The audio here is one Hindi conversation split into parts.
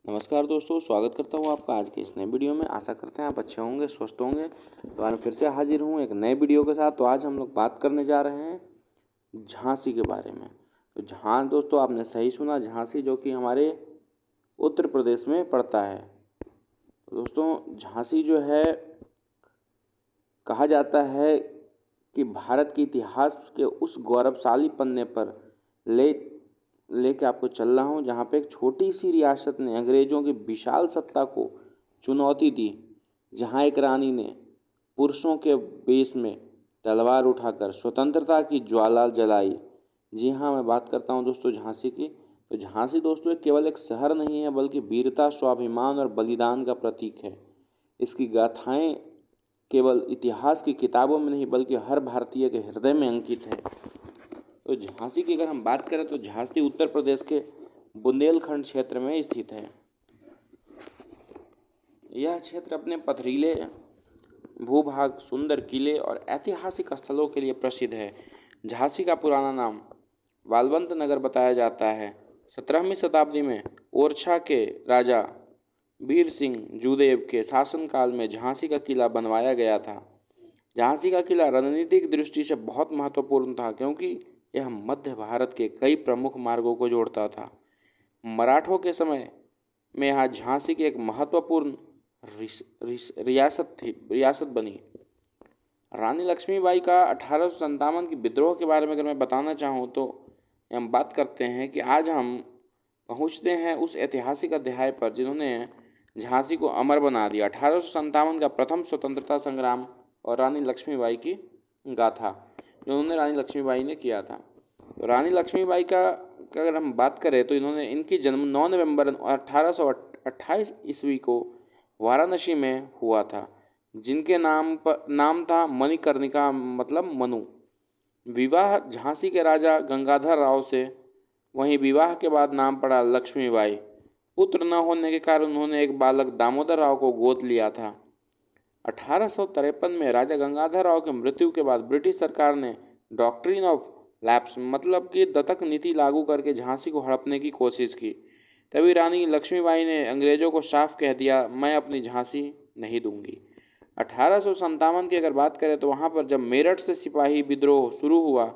नमस्कार दोस्तों, स्वागत करता हूँ आपका आज के इस नए वीडियो में। आशा करते हैं आप अच्छे होंगे, स्वस्थ होंगे। तो आज मैं फिर से हाजिर हूँ एक नए वीडियो के साथ। तो आज हम लोग बात करने जा रहे हैं झांसी के बारे में। तो दोस्तों, आपने सही सुना, झांसी, जो कि हमारे उत्तर प्रदेश में पड़ता है। तो दोस्तों, झांसी जो है, कहा जाता है कि भारत के इतिहास के उस गौरवशाली पन्ने पर लेके आपको चल रहा हूँ, जहाँ पे एक छोटी सी रियासत ने अंग्रेजों की विशाल सत्ता को चुनौती दी, जहाँ एक रानी ने पुरुषों के वेश में तलवार उठाकर स्वतंत्रता की ज्वाला जलाई। जी हाँ, मैं बात करता हूँ दोस्तों झांसी की। तो झांसी दोस्तों केवल एक शहर नहीं है, बल्कि वीरता, स्वाभिमान और बलिदान का प्रतीक है। इसकी गाथाएं केवल इतिहास की किताबों में नहीं, बल्कि हर भारतीय के हृदय में अंकित है। तो झांसी की अगर हम बात करें तो झांसी उत्तर प्रदेश के बुंदेलखंड क्षेत्र में स्थित है। यह क्षेत्र अपने पथरीले भूभाग, सुंदर किले और ऐतिहासिक स्थलों के लिए प्रसिद्ध है। झांसी का पुराना नाम बालवंत नगर बताया जाता है। 17वीं शताब्दी में ओरछा के राजा वीर सिंह जूदेव के शासनकाल में झांसी का किला बनवाया गया था। झांसी का किला रणनीतिक दृष्टि से बहुत महत्वपूर्ण था, क्योंकि यह मध्य भारत के कई प्रमुख मार्गों को जोड़ता था। मराठों के समय में यहाँ झांसी की एक महत्वपूर्ण रियासत बनी। रानी लक्ष्मीबाई का 1857 की विद्रोह के बारे में अगर मैं बताना चाहूँ तो हम बात करते हैं कि आज हम पहुँचते हैं उस ऐतिहासिक अध्याय पर जिन्होंने झांसी को अमर बना दिया। 1857 का प्रथम स्वतंत्रता संग्राम और रानी लक्ष्मीबाई की गाथा, जो उन्होंने रानी लक्ष्मीबाई ने किया था। तो रानी लक्ष्मीबाई का अगर हम बात करें तो इनकी जन्म 9 नवंबर 1828 ईस्वी को वाराणसी में हुआ था, जिनके नाम था मणिकर्णिका, मतलब मनु। विवाह झांसी के राजा गंगाधर राव से, वहीं विवाह के बाद नाम पड़ा लक्ष्मीबाई। पुत्र न होने के कारण उन्होंने एक बालक दामोदर राव को गोद लिया था। 1853 में राजा गंगाधर राव की मृत्यु के बाद ब्रिटिश सरकार ने डॉक्ट्रिन ऑफ लैप्स, मतलब कि दत्तक नीति लागू करके झांसी को हड़पने की कोशिश की। तभी रानी लक्ष्मीबाई ने अंग्रेजों को साफ कह दिया, मैं अपनी झांसी नहीं दूंगी। 1857 की अगर बात करें तो वहाँ पर जब मेरठ से सिपाही विद्रोह शुरू हुआ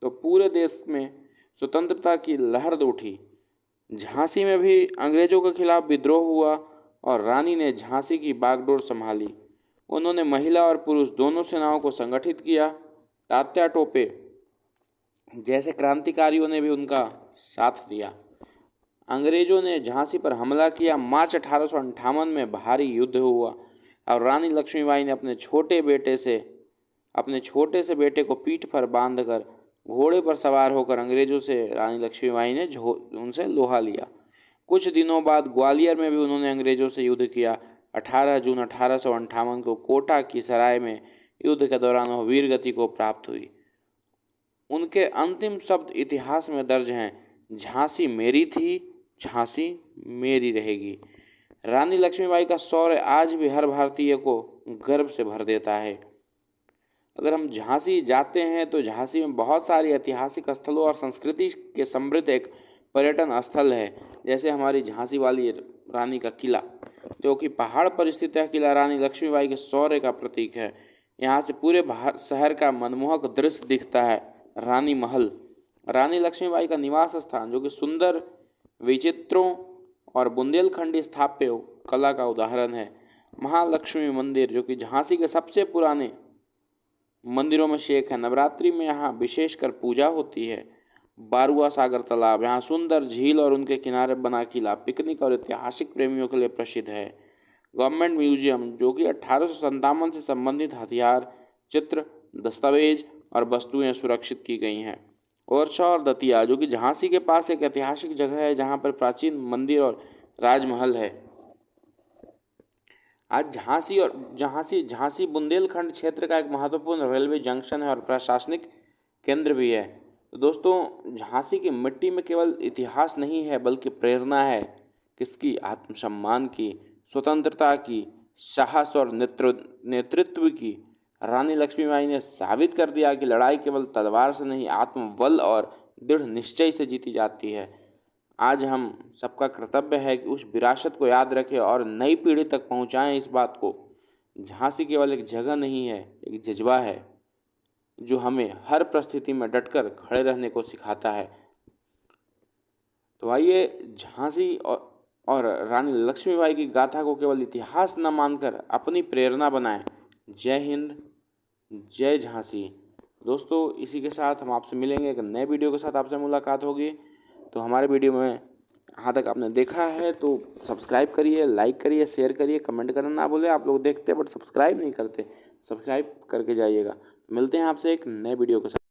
तो पूरे देश में स्वतंत्रता की लहर उठी। झांसी में भी अंग्रेजों के खिलाफ विद्रोह हुआ और रानी ने झांसी की बागडोर संभाली। उन्होंने महिला और पुरुष दोनों सेनाओं को संगठित किया। तात्या टोपे जैसे क्रांतिकारियों ने भी उनका साथ दिया। अंग्रेजों ने झांसी पर हमला किया। मार्च 1858 में भारी युद्ध हुआ और रानी लक्ष्मीबाई ने अपने छोटे से बेटे को पीठ पर बांधकर घोड़े पर सवार होकर अंग्रेजों से रानी लक्ष्मीबाई ने उनसे लोहा लिया। कुछ दिनों बाद ग्वालियर में भी उन्होंने अंग्रेजों से युद्ध किया। 18 जून 1858 को कोटा की सराय में युद्ध के दौरान वह वीर गति को प्राप्त हुई। उनके अंतिम शब्द इतिहास में दर्ज हैं, झांसी मेरी थी, झांसी मेरी रहेगी। रानी लक्ष्मीबाई का शौर्य आज भी हर भारतीय को गर्व से भर देता है। अगर हम झांसी जाते हैं तो झांसी में बहुत सारी ऐतिहासिक स्थलों और संस्कृति के समृद्ध एक पर्यटन स्थल है। जैसे हमारी झांसी वाली रानी का किला, जो कि पहाड़ पर स्थित है। किला रानी लक्ष्मीबाई के शौर्य का प्रतीक है। यहाँ से पूरे शहर का मनमोहक दृश्य दिखता है। रानी महल, रानी लक्ष्मीबाई का निवास स्थान, जो कि सुंदर विचित्रों और बुंदेलखंडी स्थापत्य कला का उदाहरण है। महालक्ष्मी मंदिर, जो कि झांसी के सबसे पुराने मंदिरों में से एक है। नवरात्रि में यहाँ विशेषकर पूजा होती है। बारुआ सागर तालाब, यहाँ सुंदर झील और उनके किनारे बना किला पिकनिक और ऐतिहासिक प्रेमियों के लिए प्रसिद्ध है। गवर्नमेंट म्यूजियम, जो कि 1857 से संबंधित हथियार, चित्र, दस्तावेज और वस्तुएं सुरक्षित की गई हैं। ओरछा और दतिया, जो कि झांसी के पास एक ऐतिहासिक जगह है, जहाँ पर प्राचीन मंदिर और राजमहल है। आज झांसी बुंदेलखंड क्षेत्र का एक महत्वपूर्ण रेलवे जंक्शन है और प्रशासनिक केंद्र भी है। तो दोस्तों, झांसी की मिट्टी में केवल इतिहास नहीं है, बल्कि प्रेरणा है। किसकी? आत्मसम्मान की, स्वतंत्रता की, साहस और नेतृत्व की। रानी लक्ष्मीबाई ने साबित कर दिया कि लड़ाई केवल तलवार से नहीं, आत्मबल और दृढ़ निश्चय से जीती जाती है। आज हम सबका कर्तव्य है कि उस विरासत को याद रखें और नई पीढ़ी तक पहुंचाएं इस बात को। झांसी केवल एक जगह नहीं है, एक जज्बा है जो हमें हर परिस्थिति में डटकर खड़े रहने को सिखाता है। तो आइए झांसी और रानी लक्ष्मीबाई की गाथा को केवल इतिहास न मानकर अपनी प्रेरणा बनाएं। जय हिंद, जय झांसी। दोस्तों, इसी के साथ हम आपसे मिलेंगे एक नए वीडियो के साथ। आपसे मुलाकात होगी। तो हमारे वीडियो में यहाँ तक आपने देखा है तो सब्सक्राइब करिए, लाइक करिए, शेयर करिए, कमेंट करना ना भूलें। आप लोग देखते हैं बट सब्सक्राइब नहीं करते, सब्सक्राइब करके जाइएगा। मिलते हैं आपसे एक नए वीडियो के साथ।